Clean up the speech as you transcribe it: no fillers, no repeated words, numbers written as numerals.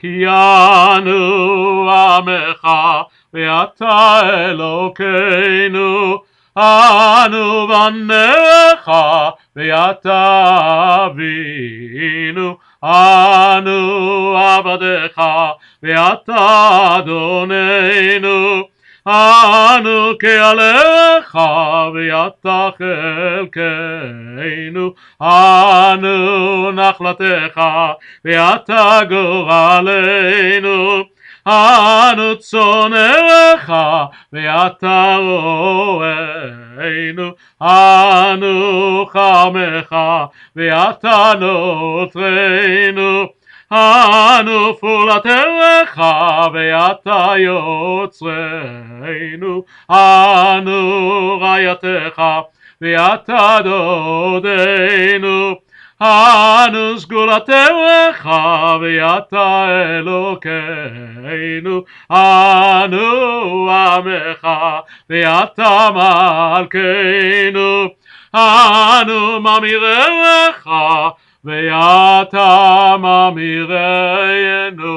כי אנו עמך ואתה אלוקינו, אנו בניך ואתה אבינו, אנו עבדיך ואתה אדוננו, אנו קהלך ואתה חלקנו, אנו נחלתך ואתה גורלנו, אנו צונך ואתה רוענו, אנו חמך ואתה נוטרנו, אנו פולתך ואתה יוצרנו, אנו רעייתך ואתה דודנו, אנו סגולתך ואתה אלוקינו, אנו עמך ואתה מלכנו, אנו ממירך ואתה ממירנו.